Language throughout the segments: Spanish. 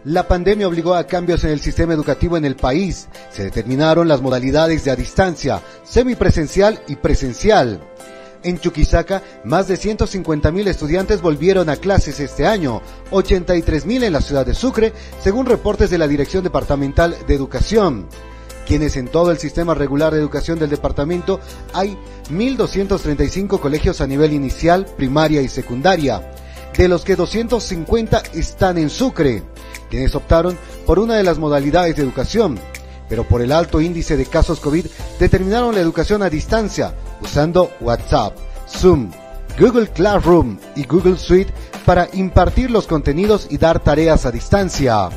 La pandemia obligó a cambios en el sistema educativo en el país. Se determinaron las modalidades de a distancia, semipresencial y presencial. En Chuquisaca, más de 150.000 estudiantes volvieron a clases este año, 83.000 en la ciudad de Sucre, según reportes de la Dirección Departamental de Educación. Quienes en todo el sistema regular de educación del departamento hay 1.235 colegios a nivel inicial, primaria y secundaria, de los que 250 están en Sucre, quienes optaron por una de las modalidades de educación, pero por el alto índice de casos COVID determinaron la educación a distancia, usando WhatsApp, Zoom, Google Classroom y Google Suite para impartir los contenidos y dar tareas a distancia.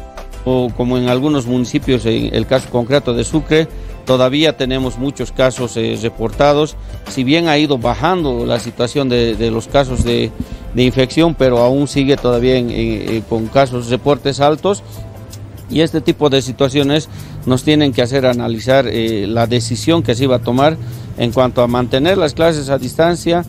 O como en algunos municipios, en el caso concreto de Sucre, todavía tenemos muchos casos reportados, si bien ha ido bajando la situación de los casos de infección, pero aún sigue todavía con casos, reportes altos, y este tipo de situaciones nos tienen que hacer analizar la decisión que se iba a tomar en cuanto a mantener las clases a distancia,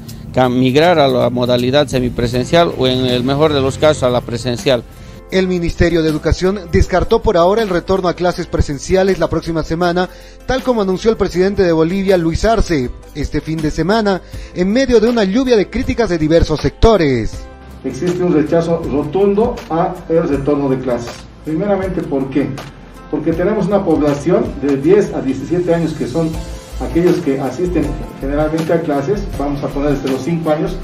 migrar a la modalidad semipresencial o en el mejor de los casos a la presencial. El Ministerio de Educación descartó por ahora el retorno a clases presenciales la próxima semana, tal como anunció el presidente de Bolivia, Luis Arce, este fin de semana, en medio de una lluvia de críticas de diversos sectores. Existe un rechazo rotundo a el retorno de clases. Primeramente, ¿por qué? Porque tenemos una población de 10 a 17 años que son aquellos que asisten generalmente a clases, vamos a poner desde los 5 años,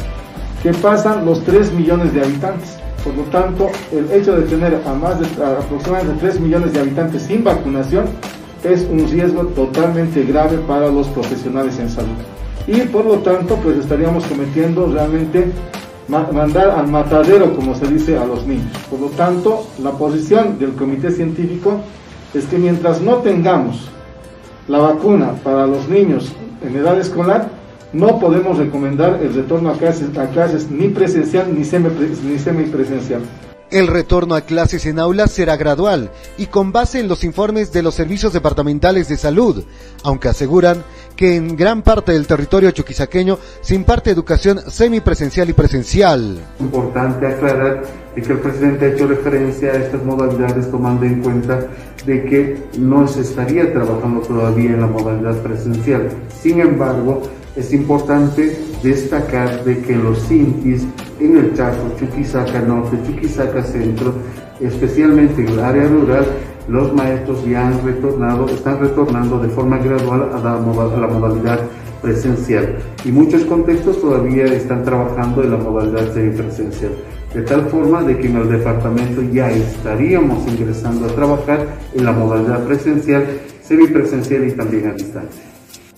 que pasan los 3 millones de habitantes. Por lo tanto, el hecho de tener a aproximadamente 3 millones de habitantes sin vacunación es un riesgo totalmente grave para los profesionales en salud. Y por lo tanto, pues estaríamos cometiendo realmente mandar al matadero, como se dice, a los niños. Por lo tanto, la posición del comité científico es que mientras no tengamos la vacuna para los niños en edad escolar, no podemos recomendar el retorno a clases ni presencial ni semipresencial. El retorno a clases en aulas será gradual y con base en los informes de los servicios departamentales de salud, aunque aseguran que en gran parte del territorio chuquisaqueño se imparte educación semipresencial y presencial. Es importante aclarar de que el presidente ha hecho referencia a estas modalidades tomando en cuenta de que no se estaría trabajando todavía en la modalidad presencial. Sin embargo, es importante destacar de que los CINTIS en el Chaco, Chuquisaca Norte, Chuquisaca Centro, especialmente en el área rural, los maestros ya están retornando de forma gradual a la modalidad presencial. Y muchos contextos todavía están trabajando en la modalidad semipresencial. De tal forma de que en el departamento ya estaríamos ingresando a trabajar en la modalidad presencial, semipresencial y también a distancia.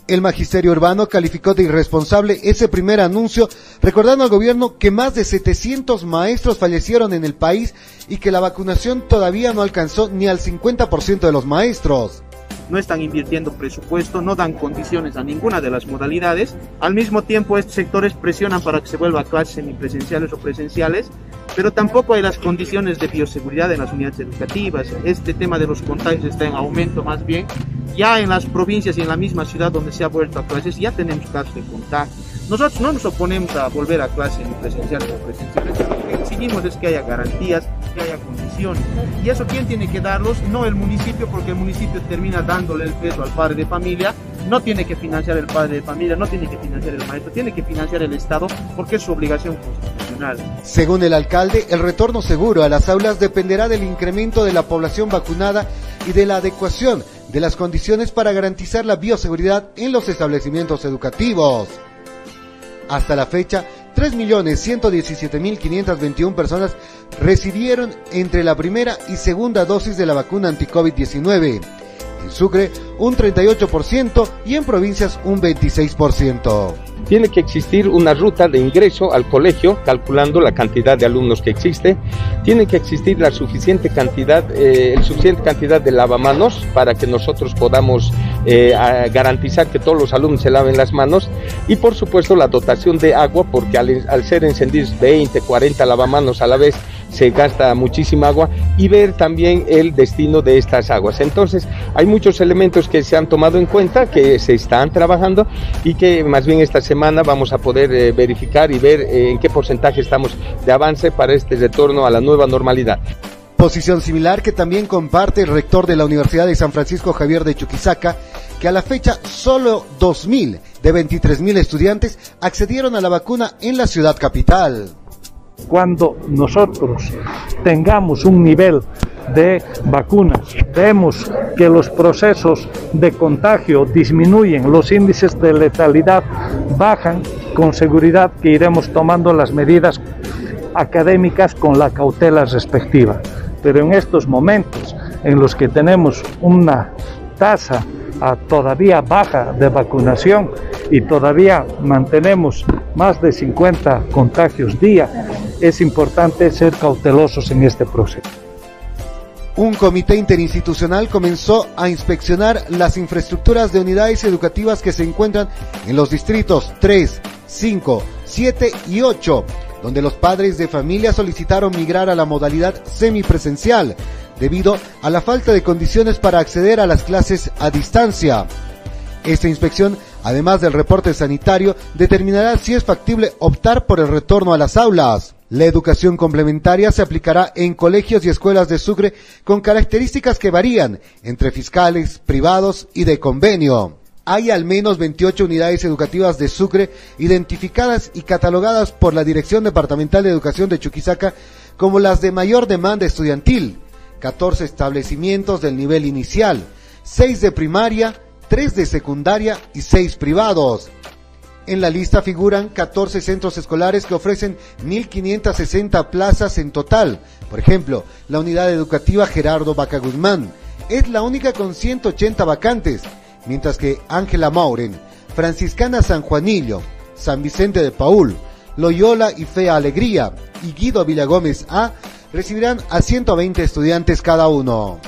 El magisterio urbano calificó de irresponsable ese primer anuncio, recordando al gobierno que más de 700 maestros fallecieron en el país y que la vacunación todavía no alcanzó ni al 50% de los maestros. No están invirtiendo presupuesto, no dan condiciones a ninguna de las modalidades. Al mismo tiempo, estos sectores presionan para que se vuelva a clases semipresenciales o presenciales, pero tampoco hay las condiciones de bioseguridad en las unidades educativas. Este tema de los contagios está en aumento más bien. Ya en las provincias y en la misma ciudad donde se ha vuelto a clases ya tenemos casos de contagio. Nosotros no nos oponemos a volver a clases presenciales o presenciales, lo que exigimos es que haya garantías, que haya condiciones. Y eso ¿quién tiene que darlos? No el municipio, porque el municipio termina dándole el peso al padre de familia. No tiene que financiar el padre de familia, no tiene que financiar el maestro, tiene que financiar el Estado porque es su obligación constitucional. Según el alcalde, el retorno seguro a las aulas dependerá del incremento de la población vacunada y de la adecuación de las condiciones para garantizar la bioseguridad en los establecimientos educativos. Hasta la fecha, 3.117.521 personas recibieron entre la primera y segunda dosis de la vacuna anti-COVID-19. En Sucre, un 38% y en provincias un 26%. Tiene que existir una ruta de ingreso al colegio, calculando la cantidad de alumnos que existe. Tiene que existir la suficiente cantidad de lavamanos para que nosotros podamos garantizar que todos los alumnos se laven las manos. Y por supuesto la dotación de agua, porque al ser encendidos 20, 40 lavamanos a la vez, se gasta muchísima agua, y ver también el destino de estas aguas. Entonces hay muchos elementos que se han tomado en cuenta, que se están trabajando y que más bien esta semana vamos a poder verificar y ver en qué porcentaje estamos de avance para este retorno a la nueva normalidad. Posición similar que también comparte el rector de la Universidad de San Francisco Javier de Chuquisaca, que a la fecha solo 2.000 de 23.000 estudiantes accedieron a la vacuna en la ciudad capital. Cuando nosotros tengamos un nivel de vacunas, vemos que los procesos de contagio disminuyen, los índices de letalidad bajan, con seguridad que iremos tomando las medidas académicas con la cautela respectiva. Pero en estos momentos en los que tenemos una tasa todavía baja de vacunación y todavía mantenemos más de 50 contagios día, es importante ser cautelosos en este proceso. Un comité interinstitucional comenzó a inspeccionar las infraestructuras de unidades educativas que se encuentran en los distritos 3, 5, 7 y 8, donde los padres de familia solicitaron migrar a la modalidad semipresencial, debido a la falta de condiciones para acceder a las clases a distancia. Esta inspección, además del reporte sanitario, determinará si es factible optar por el retorno a las aulas. La educación complementaria se aplicará en colegios y escuelas de Sucre con características que varían entre fiscales, privados y de convenio. Hay al menos 28 unidades educativas de Sucre identificadas y catalogadas por la Dirección Departamental de Educación de Chuquisaca como las de mayor demanda estudiantil, 14 establecimientos del nivel inicial, 6 de primaria, 3 de secundaria y 6 privados. En la lista figuran 14 centros escolares que ofrecen 1.560 plazas en total. Por ejemplo, la unidad educativa Gerardo Vaca Guzmán es la única con 180 vacantes, mientras que Ángela Mauren, Franciscana San Juanillo, San Vicente de Paúl, Loyola y Fea Alegría y Guido Villagómez A recibirán a 120 estudiantes cada uno.